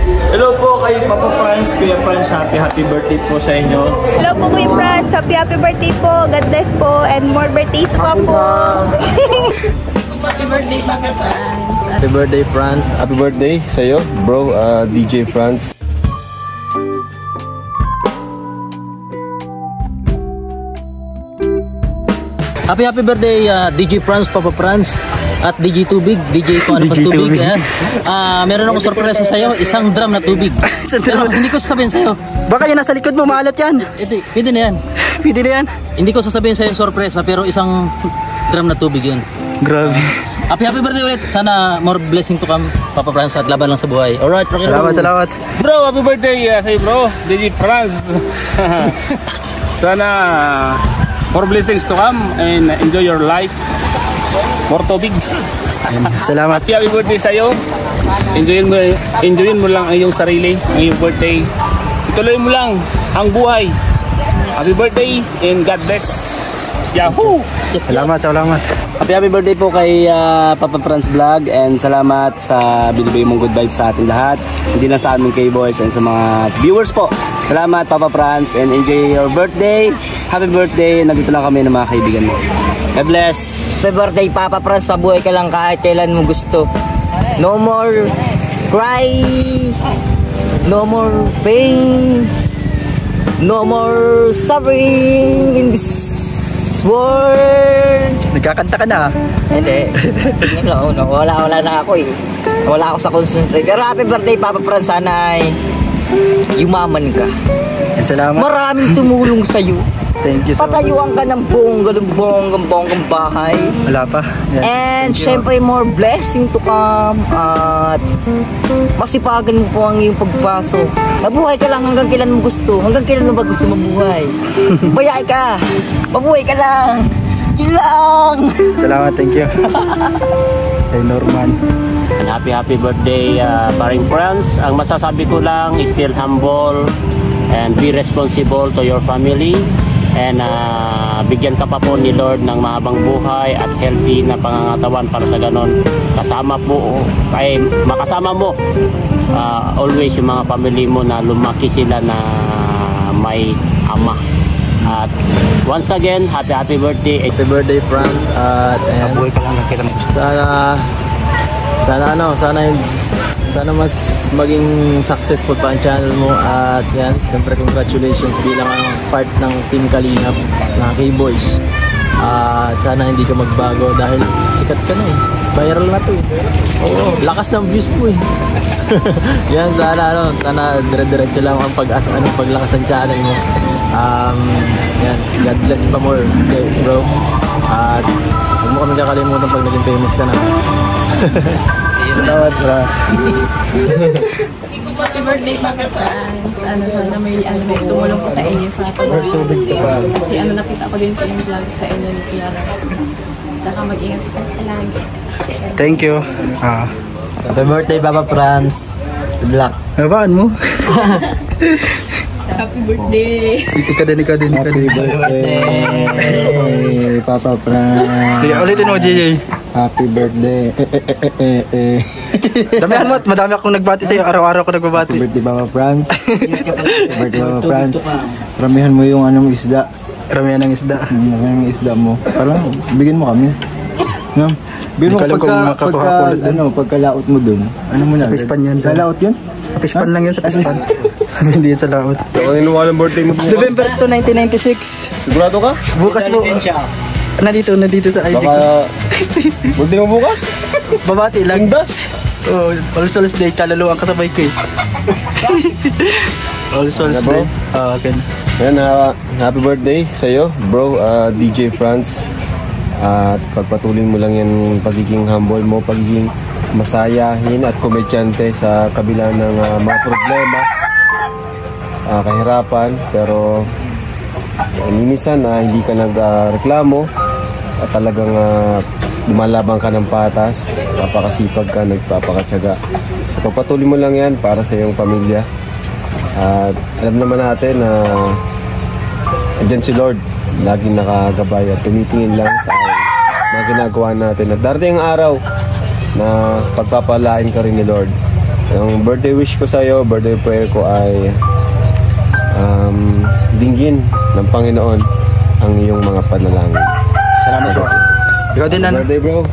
Hello po kay Papa Franz, Kuya Franz, happy birthday po sa inyo. Hello po Kuya Franz, happy birthday po. God bless po and more birthdays pa po. Happy birthday Papa Franz. Happy birthday Franz. Happy birthday sa'yo bro, DJ Franz. Happy birthday DJ Franz, Papa Franz at DJ Tubig, DJ ko ano pag tubig. Meron akong sorpresa sa'yo, isang drum na tubig. Pero hindi ko sasabihin sa'yo. Baka yung nasa likod mo, maalat yan. Pwede na yan. Pwede na yan. Hindi ko sasabihin sa'yo sorpresa, pero isang drum na tubig yun. Grabe. Happy birthday ulit. Sana more blessing to come, Papa Franz, at laban lang sa buhay. Alright, salamat. Bro, happy birthday sa'yo bro, DJ Franz. Sana more blessings to come and enjoy your life. More tubig. Salamat. Happy birthday sa'yo. Enjoyin mo lang ang iyong sarili, ang iyong birthday. Ituloy mo lang ang buhay. Happy birthday and God bless. Yahoo! Salamat. Happy birthday po kay Papa Franz Vlog and salamat sa binibigay mong good vibes sa ating lahat. Hindi lang sa amin K-Boys and sa mga viewers po. Salamat Papa Franz and enjoy your birthday. Happy birthday. Nandito lang kami ng mga kaibigan mo. God bless. Happy birthday Papa Franz. Mabuhay ka lang kahit kailan mo gusto. No more cry. No more pain. No more suffering in this world. Nagkakanta ka na. Hindi. Wala na ako eh. Wala ako sa concentrate. Pero happy birthday Papa Franz. Sana ay yumaman ka. Salamat. Maraming tumulong sa'yo. Thank you so much. Patayuan ka ng bonggang bahay. Wala pa. Yeah. And syempre more blessing to come. At masipagan mo po ang iyong pagpasok. Mabuhay ka lang hanggang kailan mo gusto. Hanggang kailan mo ba gusto mabuhay? Bayay ka. Mabuhay ka lang. Yun lang. Salamat, thank you. Kay Norman. And happy birthday Paring Franz. Ang masasabi ko lang is still humble and be responsible to your family. And bigyan ka pa po ni Lord ng mahabang buhay at healthy na pangangatawan para sa ganon makasama mo always yung mga family mo na lumaki sila na may ama. At once again, happy birthday. Happy birthday Franz. Mabuhay ka lang kita mo gusto. Sana mas maging successful pa ang channel mo at yan, siyempre congratulations bilang part ng Team Kalingap na K-Boys. At sana hindi ka magbago dahil sikat ka na eh. Viral na to eh. Oo, lakas ng views mo eh. Yan, sana dire-diretso lang ang paglakas ng channel mo. Yan, God bless pa more, okay, bro. At huwag mo kami kakalimutan pag naging famous ka na. Salamat, bro. Happy birthday Papa Franz. Sana may tumulong ko sa inyo sa pag-birthday. Kasi nakita ko din po yung vlog sa inyo ni Clara. Saka mag-ingat ka lagi. Thank you. Happy birthday Papa Franz. Good luck. Nabaan mo? Happy birthday. Ikaw din. Happy birthday Papa Franz. Sige, ulitin mo, JJ. Happy birthday. Madami akong nagbati sa'yo. Araw-araw ako nagbabati. Happy birthday Papa Franz. Happy birthday Papa Franz. Ramihan mo yung isda. Ramihan ng isda. Ramihan ng isda mo. Parang bigyan mo kami. No? Bigyan mo pagkalaot mo dun. Ano mo na? Sa fishpan yan. Kalaot yun? Fishpan lang yan sa fishpan. Hindi yan sa laot. So, ano ng birthday mo bukas? November 2, 1996. Sigurado ka? Bukas mo. Nandito sa ID ko. Birthday mo bukas? Babati lang. Das? Oh, All Souls Day. Kaluluwang kasabay ko eh. All Souls Day. Okay. Yan, happy birthday sa'yo, bro, DJ Franz. At pagpatuloy mo lang yung pagiging humble mo, pagiging masayahin at komedyante sa kabila ng mga problema, kahirapan. Pero minsan hindi ka nagreklamo at talagang lumalabang ka ng patas, napakasipag ka, nagpapakatyaga. So pagpatuloy mo lang yan para sa iyong pamilya. At alam naman natin na andyan si Lord, laging nakagabay at tumitingin lang sa mga ginagawa natin. At darating ang araw na pagpapalain ka rin ni Lord. Yung birthday wish ko sa'yo, birthday prayer ko ay dinggin ng Panginoon ang iyong mga panalangin. Salamat po. Ikaw din, ano? Birthday, bro.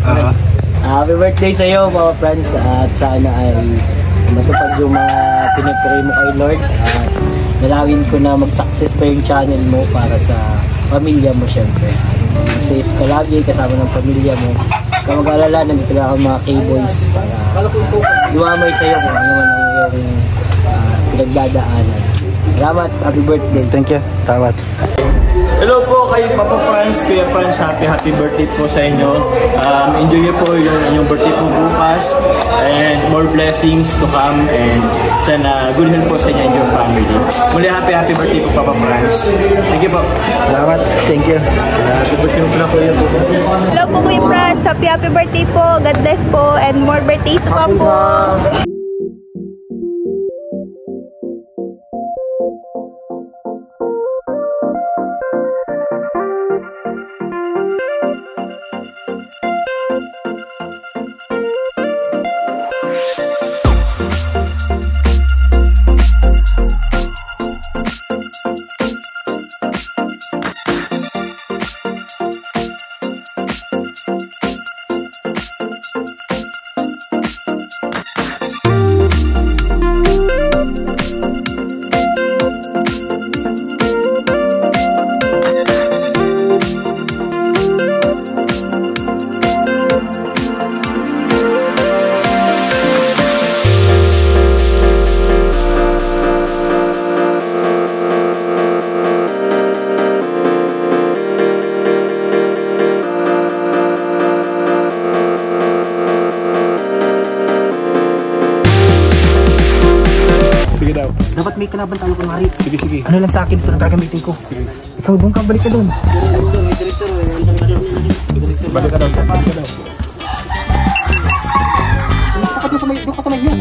Happy birthday sa iyo, Papa Franz, at sana ay matupad yung mga pinipray mo kay Lord. At dalawin ko na mag-success pa yung channel mo para sa pamilya mo, syempre. Safe ka lagi kasama ng pamilya mo. Kung mag-alala, nandito lang ako mga K-Boys para dumamay sa iyo kung ano man ang iyong pinagdadaanan. Salamat, happy birthday. Thank you. Tawad. Hello po kay Papa Franz, Kuya Franz, happy birthday po sa inyo. Enjoy niyo po yung inyong birthday po bukas and more blessings to come and sana good health po sa inyo and your family. Muli happy birthday po Papa Franz. Thank you po. Salamat. Thank you. Happy birthday po Kuya po. Hello po Kuya Franz, happy birthday po. God bless po and more birthdays to come po. Dapat may kalaban talo ko mari. Sige. Ano lang sa akin ito na gagamitin ko. Ikaw bang balik ka doon. Balik ka daw. Dapat mo sa may, doon ka sa may yun.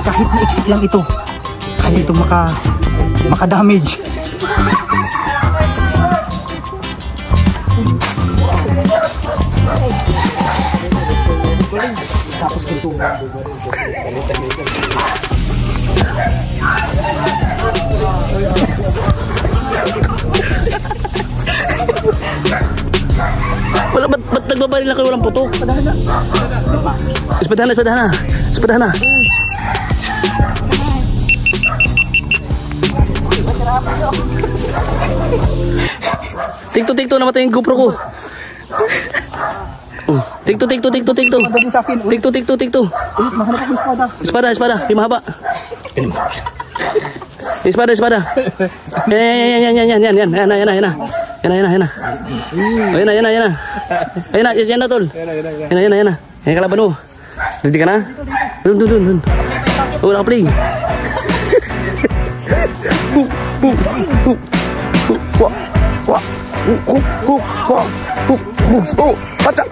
Kahit na exit lang ito, kaya ito maka-damage. Tapos ganito. Wala, ba't nagbabaril na kayo walang puto? Espadahan na. Tikto, namatay yung GoPro ko. Tikto. Espada, yung mahaba. Espada. Yan. Yan na, tol. Yan na. Yan kalaban mo. Ready ka na? Doon. Wala ka play.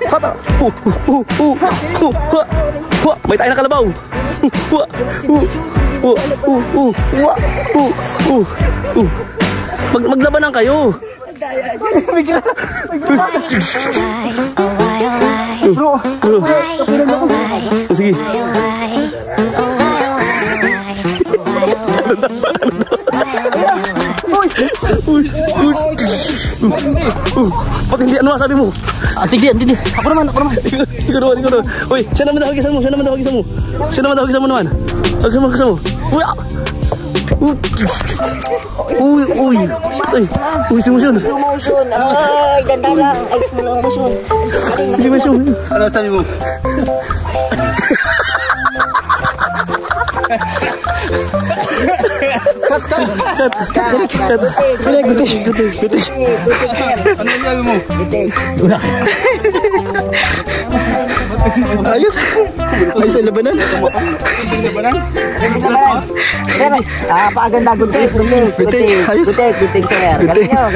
Hata. May tayo na kalabaw. Maglabanan kayo. Bro. Sige. Pag hindi, ano sabi mo? Hindi. Ako naman. Ikaw. Uy, siya naman tawagisan mo. Naman. Tawagisan mo. Uy, si Motion. Ay, ganda lang. Ay, small motion. Si Motion. Ano sabi mo? Gutik. Ano sabi mo? Ayos. Ay, sa labanan. Paaganda, gutik. Ayos. Gutik, sir. Galing nyo.